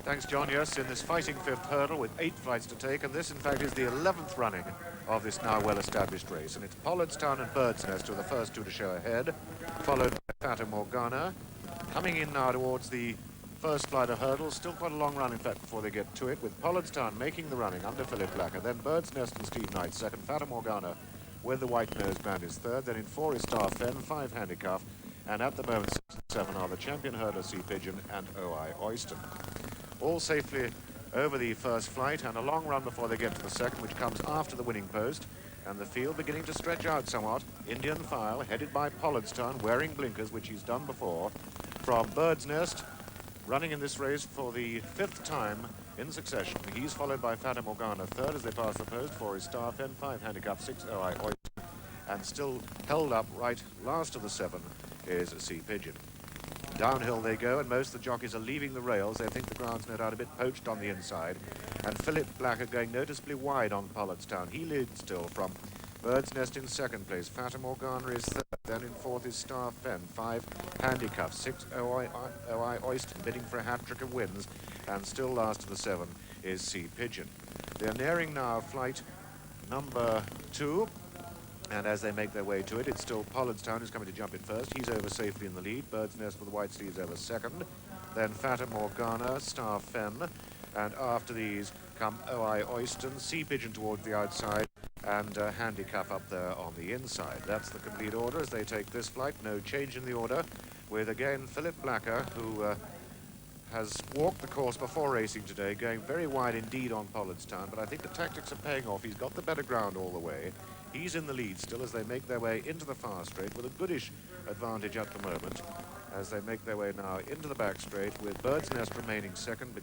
Thanks, John. Yes, in this fighting fifth hurdle with 8 flights to take, and this, in fact, is the 11th running of this now well-established race. And it's Pollardstown and Bird's Nest who are the first two to show ahead, followed by Fata Morgana. Coming in now towards the first flight of hurdles, still quite a long run, in fact, before they get to it, with Pollardstown making the running under Philip Blacker, then Bird's Nest and Steve Knight second, Fata Morgana with the white-nosed band is third, then in 4 is Star Fen, 5 Handicap, and at the moment 6 and 7 are the champion hurdler Sea Pigeon and OI Oyston. All safely over the first flight and a long run before they get to the second, which comes after the winning post, and the field beginning to stretch out somewhat. Indian file headed by Pollardstown, wearing blinkers, which he's done before, from Bird's Nest, running in this race for the 5th time in succession. He's followed by Fata Morgana third as they pass the post. 4 is Star Fen, 5 Handicap, 6 OI Oyston, and still held up right last of the 7 is Sea Pigeon. Downhill they go, and most of the jockeys are leaving the rails. They think the ground's no doubt a bit poached on the inside. And Philip Blacker going noticeably wide on Pollardstown. He leads still from Bird's Nest in second place. Fata Morgana is third. Then in fourth is Star Fen. 5 Handicap. 6 OI Oyston bidding for a hat-trick of wins. And still last of the 7 is Sea Pigeon. They're nearing now flight number 2. And as they make their way to it, it's still Pollardstown who's coming to jump in first. He's over safely in the lead. Bird's Nest with the white sleeves over second. Then Fata Morgana, Star Fen. And after these come OI Oyston, Sea Pigeon towards the outside, and Handicap up there on the inside. That's the complete order as they take this flight. No change in the order, with again Philip Blacker, who has walked the course before racing today, going very wide indeed on Pollardstown, but I think the tactics are paying off. He's got the better ground all the way. He's in the lead still as they make their way into the far straight with a goodish advantage at the moment as they make their way now into the back straight, with Bird's Nest remaining second,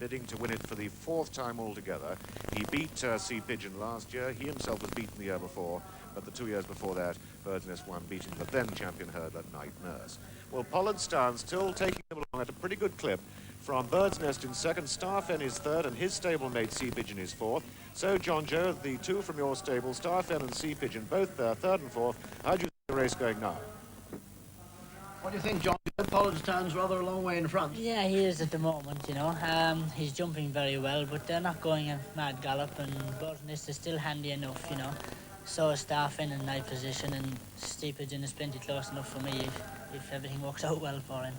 bidding to win it for the 4th time altogether. He beat Sea Pigeon last year. He himself was beaten the year before, but the 2 years before that, Bird's Nest won, beating the then champion hurdler Night Nurse. Well, Pollardstown still taking them along at a pretty good clip. From Bird's Nest in second, Star Fen is third, and his stablemate Sea Pigeon is fourth. So, John Joe, the 2 from your stable, Star Fen and Sea Pigeon, both there, third and fourth. How do you see the race going now? What do you think, John? Pollardstown's rather a long way in front. Yeah, he is at the moment, you know. He's jumping very well, but they're not going a mad gallop, and Bird's Nest is still handy enough, you know. So is Star Fen in night position, and Sea Pigeon is plenty close enough for me if everything works out well for him.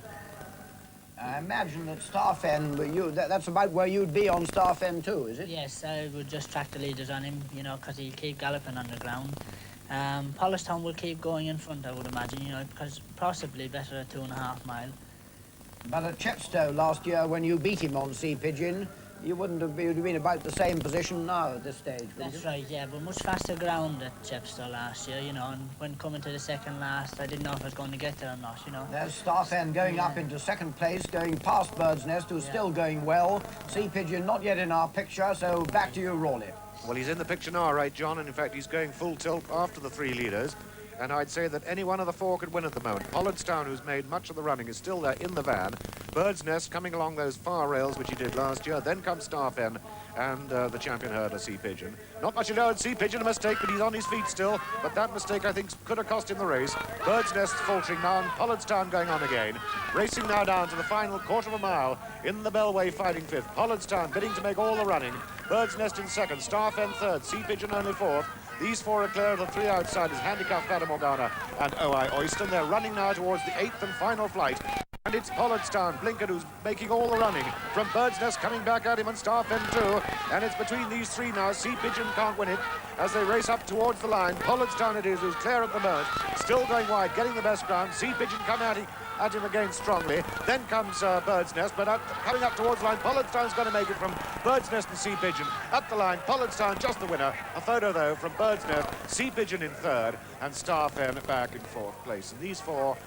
I imagine that Star Fen, that's about where you'd be on Star Fen too, is it? Yes, I would just track the leaders on him, you know, because he'll keep galloping on the ground. Pollardstown will keep going in front, I would imagine, you know, because possibly better at 2.5 mile. But at Chepstow last year, when you beat him on Sea Pigeon, you wouldn't have been about the same position now at this stage, would you? That's right, yeah, but much faster ground at Chepstow last year, you know, and when coming to the second last, I didn't know if I was going to get there or not, you know. There's Star Fen going up into second place, going past Bird's Nest, who's still going well. Sea Pigeon not yet in our picture, so back to you, Rawley. Well, he's in the picture now, right, John? And in fact, he's going full tilt after the 3 leaders. And I'd say that any one of the 4 could win at the moment. Pollardstown, who's made much of the running, is still there in the van. Bird's Nest coming along those far rails, which he did last year. Then comes Star Fen and the champion hurdler, Sea Pigeon. Not much to know at Sea Pigeon, a mistake, but he's on his feet still. But that mistake, I think, could have cost him the race. Bird's Nest faltering now, and Pollardstown going on again. Racing now down to the final 1/4 mile in the Bellway fighting 5th. Pollardstown bidding to make all the running. Bird's Nest in second, Star Fen third, Sea Pigeon only 4th. These 4 are clear of the 3 outsiders, Handicap, Fata Morgana and OI Oyston. They're running now towards the 8th and final flight. And it's Pollardstown, Blinker, who's making all the running. From Bird's Nest coming back at him, and Star Fen too. And it's between these 3 now. Sea Pigeon can't win it as they race up towards the line. Pollardstown it is, who's clear at the moment. Still going wide, getting the best ground. Sea Pigeon come at him again strongly. Then comes Bird's Nest, but coming up towards the line, Pollardstown's going to make it from Bird's Nest and Sea Pigeon. At the line, Pollardstown just the winner. A photo, though, from Bird's Nest, Sea Pigeon in third, and Star Fen back in 4th place. And these 4